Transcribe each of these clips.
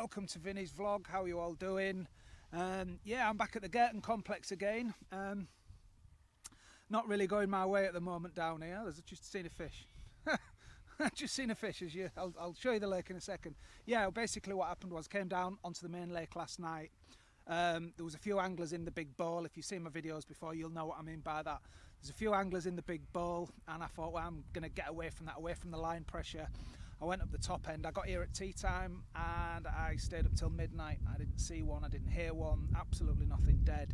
welcome to Vinny's vlog. How are you all doing? Yeah, I'm back at the Girton complex again. Not really going my way at the moment down here. I've just seen a fish. Just seen a fish. I'll show you the lake in a second. Yeah, basically what happened was came down onto the main lake last night. There was a few anglers in the big bowl. If you've seen my videos before, you'll know what I mean by that. There's a few anglers in the big bowl, and I thought, well, I'm going to get away from that, away from the line pressure. I went up the top end. I got here at tea time and I stayed up till midnight. I didn't see one, I didn't hear one, absolutely nothing, dead.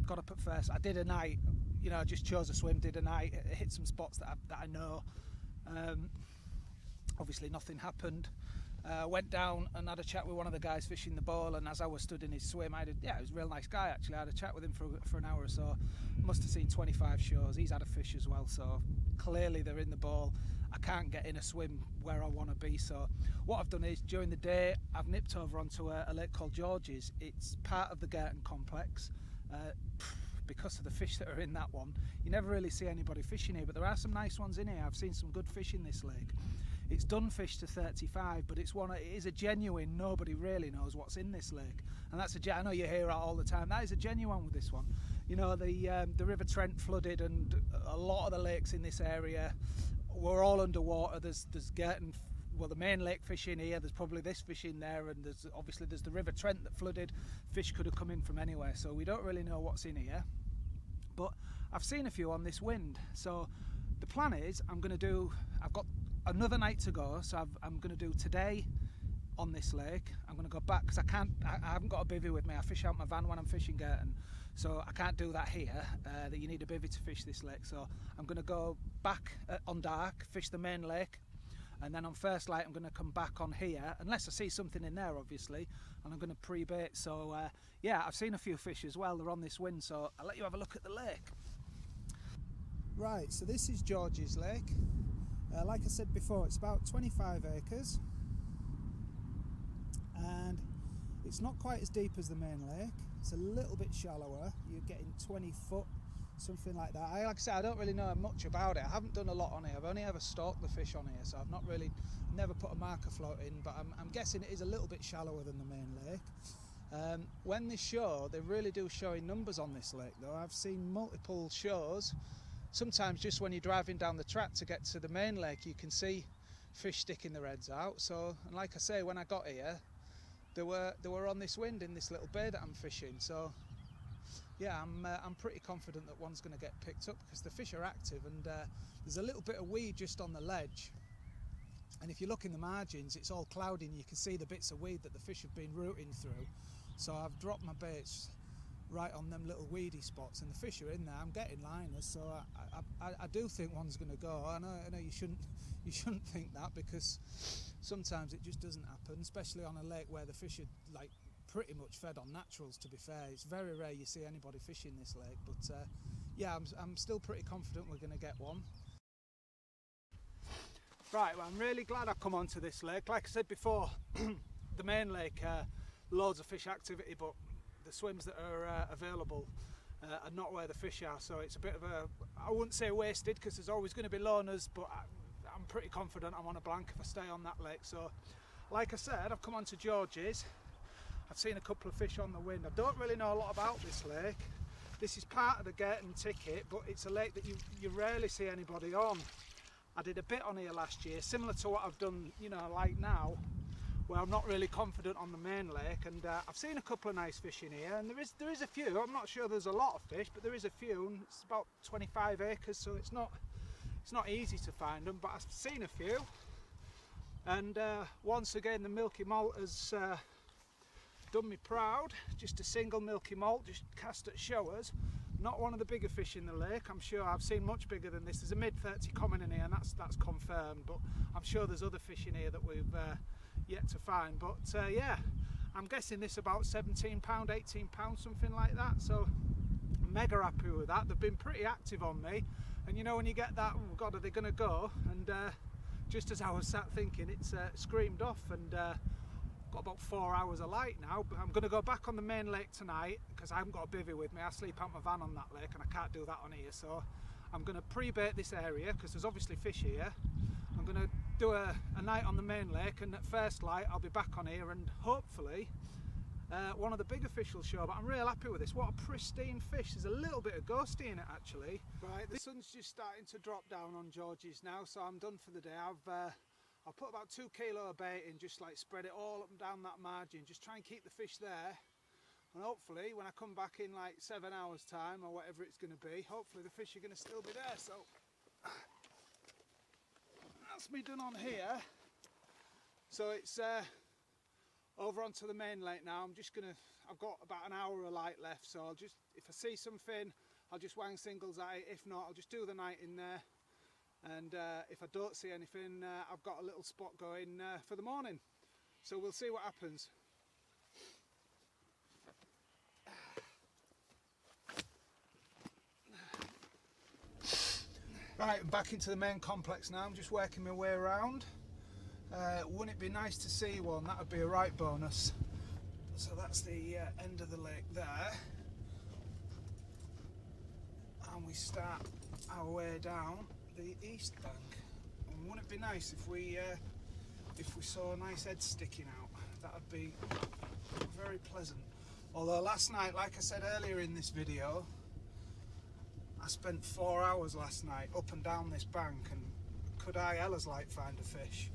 Got up at first. I did a night, you know, I just chose a swim, did a night, hit some spots that I know. Obviously nothing happened. Went down and had a chat with one of the guys fishing the bowl, and as I was stood in his swim, he was a real nice guy actually. I had a chat with him for an hour or so. Must have seen 25 shows. He's had a fish as well, so clearly they're in the bowl. I can't get in a swim where I want to be, so what I've done is during the day I've nipped over onto a lake called George's. It's part of the Girton complex. Because of the fish that are in that one, you never really see anybody fishing here, but there are some nice ones in here. I've seen some good fish in this lake. It's done fish to 35, but it is a genuine, nobody really knows what's in this lake, and that's I know you hear that all the time. That is a genuine with this one. You know, the River Trent flooded, and a lot of the lakes in this area were all underwater. There's Girton, well, the main lake fish in here, there's probably this fish in there, and there's the River Trent that flooded. Fish could have come in from anywhere, so we don't really know what's in here, but I've seen a few on this wind. So the plan is I've got another night to go, so I'm going to do today on this lake. I'm going to go back because I haven't got a bivvy with me. I fish out my van when I'm fishing Girton, so I can't do that here. That you need a bivvy to fish this lake. So I'm going to go back on dark, fish the main lake, and then on first light I'm going to come back on here, unless I see something in there obviously, and I'm going to pre-bait. So yeah, I've seen a few fish as well. They're on this wind, so I'll let you have a look at the lake. Right, so this is George's lake. Like I said before, it's about 25 acres, and it's not quite as deep as the main lake. It's a little bit shallower. You're getting 20 foot, something like that. Like I said, I don't really know much about it. I haven't done a lot on here. I've only ever stalked the fish on here, so I've never put a marker float in, but I'm guessing it is a little bit shallower than the main lake. When they show, they really do show in numbers on this lake though. I've seen multiple shows. Sometimes just when you're driving down the track to get to the main lake, you can see fish sticking their heads out. So, and like I say, when I got here, they were on this wind in this little bay that I'm fishing. So yeah, I'm pretty confident that one's going to get picked up because the fish are active, and there's a little bit of weed just on the ledge. And if you look in the margins, it's all cloudy and you can see the bits of weed that the fish have been rooting through. So I've dropped my baits right on them little weedy spots, and the fish are in there. I'm getting liners, so I do think one's going to go. I know you shouldn't think that, because sometimes it just doesn't happen, especially on a lake where the fish are like pretty much fed on naturals. To be fair, it's very rare you see anybody fishing this lake, but yeah, I'm still pretty confident we're going to get one. Right, well, I'm really glad I've come onto this lake. Like I said before, the main lake, loads of fish activity, but the swims that are available are not where the fish are, so it's a bit of I wouldn't say wasted, because there's always going to be loners, but I'm pretty confident I'm on a blank if I stay on that lake. So like I said, I've come on to George's. I've seen a couple of fish on the wind. I don't really know a lot about this lake. This is part of the Girton ticket, but it's a lake that you rarely see anybody on. I did a bit on here last year, similar to what I've done, you know, like now, where I'm not really confident on the main lake, and I've seen a couple of nice fish in here, and there is a few. I'm not sure there's a lot of fish, but there is a few, and it's about 25 acres, so it's not easy to find them, but I've seen a few. And once again, the milky malt has done me proud. Just a single milky malt, just cast at showers. Not one of the bigger fish in the lake. I'm sure I've seen much bigger than this. There's a mid-30 common in here, and that's confirmed, but I'm sure there's other fish in here that we've yet to find. But yeah, I'm guessing this about £17, £18, something like that, so I'm mega happy with that. They've been pretty active on me, and you know when you get that, oh god, are they going to go? And just as I was sat thinking, it's screamed off, and got about 4 hours of light now. But I'm going to go back on the main lake tonight because I haven't got a bivvy with me. I sleep out my van on that lake, and I can't do that on here, so I'm going to pre-bait this area because there's obviously fish here. I'm going to do a night on the main lake, and at first light I'll be back on here, and hopefully one of the bigger fish will show. But I'm real happy with this. What a pristine fish. There's a little bit of ghosty in it actually. Right, the sun's just starting to drop down on George's now, so I'm done for the day. I'll put about 2 kilo of bait in, just like spread it all up and down that margin, just try and keep the fish there, and hopefully when I come back in like 7 hours time or whatever it's going to be, hopefully the fish are going to still be there. So that's me done on here. So it's over onto the main lake now. I've got about an hour of light left, so I'll just, if I see something, I'll just wang singles at it. If not, I'll just do the night in there. And if I don't see anything, I've got a little spot going for the morning. So we'll see what happens. Right, I'm back into the main complex now. I'm just working my way around. Wouldn't it be nice to see one? That would be a right bonus. So that's the end of the lake there. And we start our way down the east bank. And wouldn't it be nice if we saw a nice head sticking out? That would be very pleasant. Although last night, like I said earlier in this video, I spent 4 hours last night up and down this bank, and could I hellas like find a fish.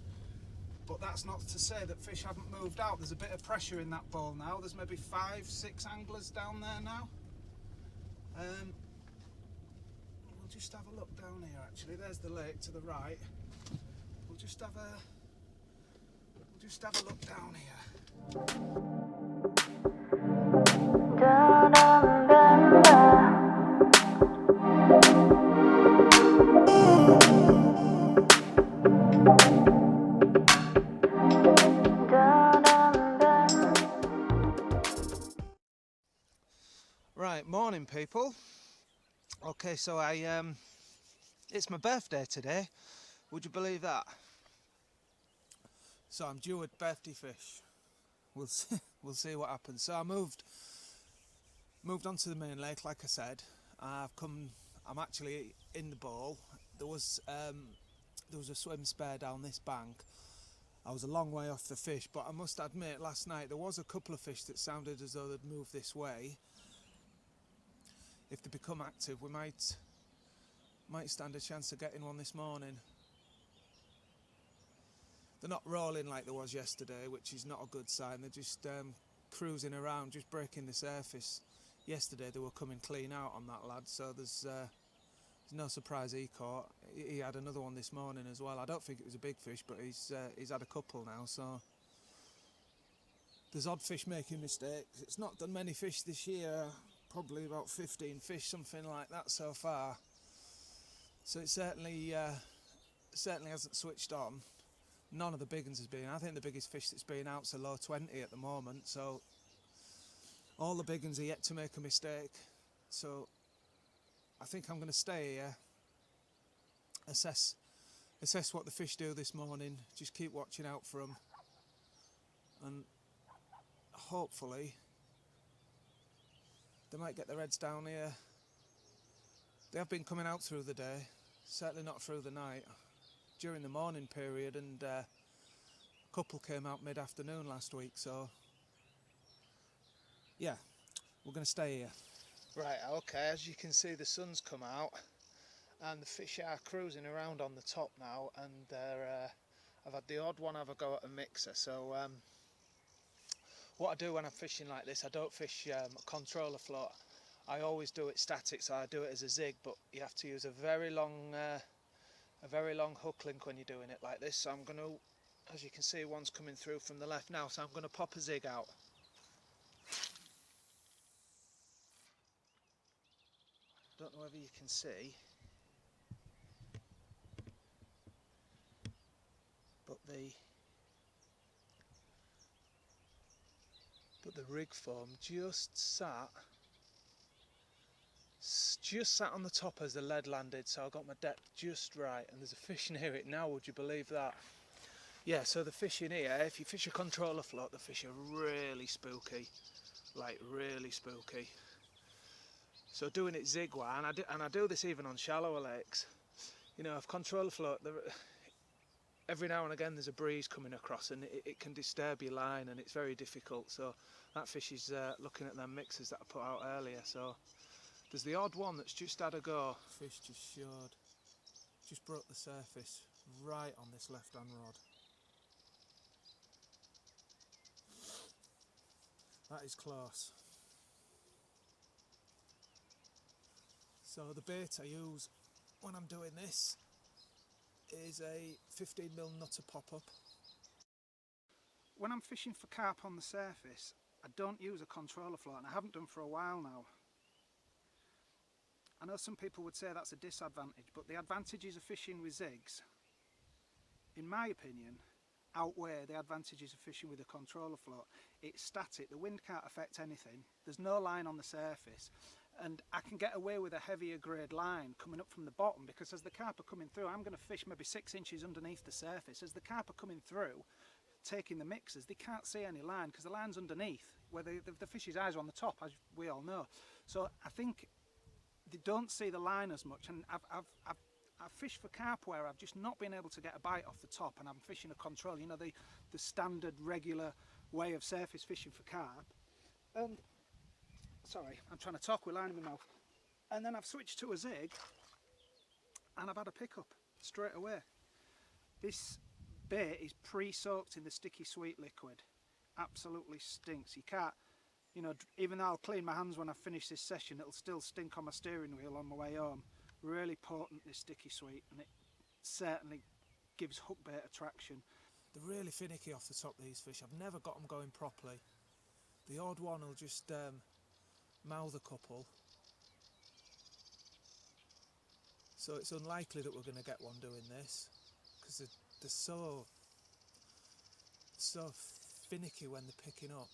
But that's not to say that fish haven't moved out. There's a bit of pressure in that bowl now. There's maybe 5-6 anglers down there now. We'll just have a look down here actually. There's the lake to the right. We'll just have a look down here. Right, morning people. Okay, so it's my birthday today. Would you believe that? So I'm due a birthday fish. We'll see what happens. So I moved onto the main lake, like I said. I'm actually in the bowl. There was a swim spare down this bank. I was a long way off the fish, but I must admit last night there was a couple of fish that sounded as though they'd moved this way. If they become active, we might stand a chance of getting one this morning. They're not rolling like there was yesterday, which is not a good sign. They're just cruising around, just breaking the surface. Yesterday they were coming clean out on that lad, so there's no surprise he caught. He had another one this morning as well. I don't think it was a big fish, but he's had a couple now, so there's odd fish making mistakes. It's not done many fish this year, probably about 15 fish, something like that so far. So it certainly hasn't switched on. None of the big ones has been. I think the biggest fish that's been out's a low 20 at the moment, so all the big ones are yet to make a mistake. So I think I'm going to stay here, assess what the fish do this morning, just keep watching out for them, and hopefully they might get their heads down here. They have been coming out through the day, certainly not through the night. During the morning period, and a couple came out mid-afternoon last week, so yeah, we're going to stay here. Right, okay, as you can see the sun's come out and the fish are cruising around on the top now, and I've had the odd one have a go at a mixer. So what I do when I'm fishing like this, I don't fish controller float. I always do it static, so I do it as a zig, but you have to use a very long hook link when you're doing it like this. So I'm going to, as you can see, one's coming through from the left now, so I'm going to pop a zig out. Don't know whether you can see, but the rig foam just sat on the top as the lead landed, so I got my depth just right, and there's a fish near it now. Would you believe that? Yeah, so the fish in here, if you fish a controller float, the fish are really spooky, like really spooky. So doing it zig wire, and I do this even on shallower lakes. You know, if controller float, every now and again there's a breeze coming across and it can disturb your line, and it's very difficult. So that fish is looking at them mixers that I put out earlier. So there's the odd one that's just had a go. Fish just broke the surface right on this left hand rod. That is close. So the bait I use when I'm doing this is a 15mm nutter pop-up. When I'm fishing for carp on the surface, I don't use a controller float, and I haven't done for a while now. I know some people would say that's a disadvantage, but the advantages of fishing with zigs, in my opinion, outweigh the advantages of fishing with a controller float. It's static, the wind can't affect anything, there's no line on the surface, and I can get away with a heavier grade line coming up from the bottom, because as the carp are coming through, I'm going to fish maybe 6 inches underneath the surface. As the carp are coming through, taking the mixers, they can't see any line because the line's underneath, where the fish's eyes are on the top, as we all know. So I think they don't see the line as much, and I've fished for carp where I've just not been able to get a bite off the top, and I'm fishing a control, you know, the standard regular way of surface fishing for carp. And sorry, I'm trying to talk with line in my mouth. And then I've switched to a zig and I've had a pickup straight away. This bait is pre-soaked in the sticky sweet liquid. Absolutely stinks. You can't, you know, even though I'll clean my hands when I finish this session, it'll still stink on my steering wheel on my way home. Really potent, this sticky sweet, and it certainly gives hook bait attraction. They're really finicky off the top, these fish. I've never got them going properly. The odd one will just mouth a couple. So it's unlikely that we're going to get one doing this, because they're so finicky when they're picking up.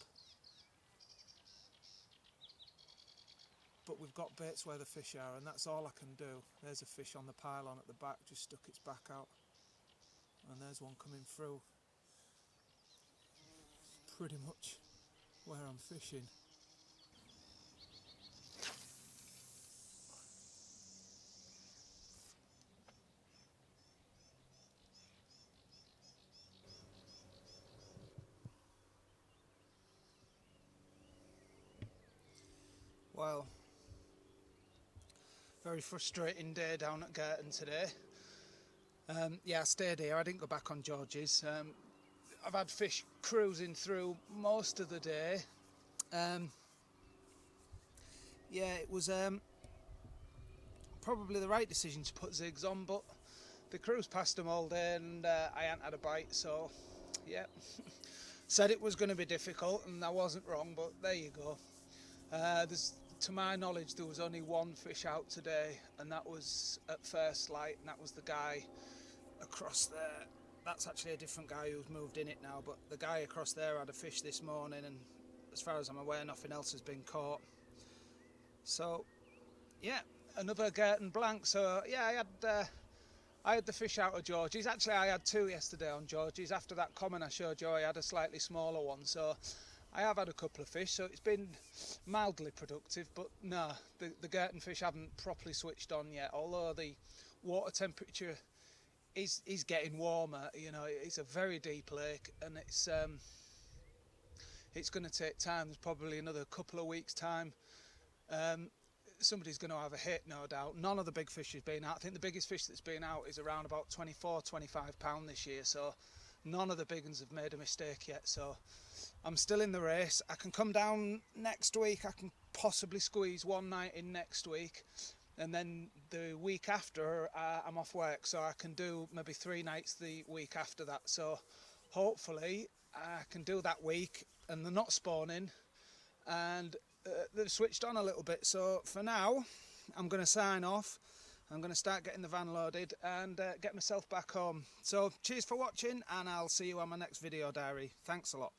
But we've got baits where the fish are, and that's all I can do. There's a fish on the pylon at the back, just stuck its back out. And there's one coming through. Pretty much where I'm fishing. Well, very frustrating day down at Girton today. Yeah, I stayed here, I didn't go back on George's. I've had fish cruising through most of the day. Yeah, it was probably the right decision to put zigs on, but they cruised past them all day and I hadn't had a bite, so yeah. Said it was going to be difficult, and I wasn't wrong, but there you go. To my knowledge, there was only one fish out today, and that was at first light, and that was the guy across there. That's actually a different guy who's moved in it now, but the guy across there had a fish this morning, and as far as I'm aware, nothing else has been caught. So yeah, another Girton blank. So yeah, I had the fish out of George's. Actually, I had 2 yesterday on George's. After that comment I showed you, I had a slightly smaller one, so I have had a couple of fish, so it's been mildly productive. But no, the Girton fish haven't properly switched on yet, although the water temperature is getting warmer. You know, it's a very deep lake, and it's going to take time. There's probably another couple of weeks' time. Somebody's going to have a hit, no doubt. None of the big fish has been out. I think the biggest fish that's been out is around about 24, 25 pound this year, so none of the big ones have made a mistake yet. So I'm still in the race. I can come down next week. I can possibly squeeze one night in next week, and then the week after I'm off work, so I can do maybe 3 nights the week after that. So hopefully I can do that week and they're not spawning, and they've switched on a little bit. So for now, I'm going to sign off. I'm going to start getting the van loaded and get myself back home. So cheers for watching, and I'll see you on my next video diary. Thanks a lot.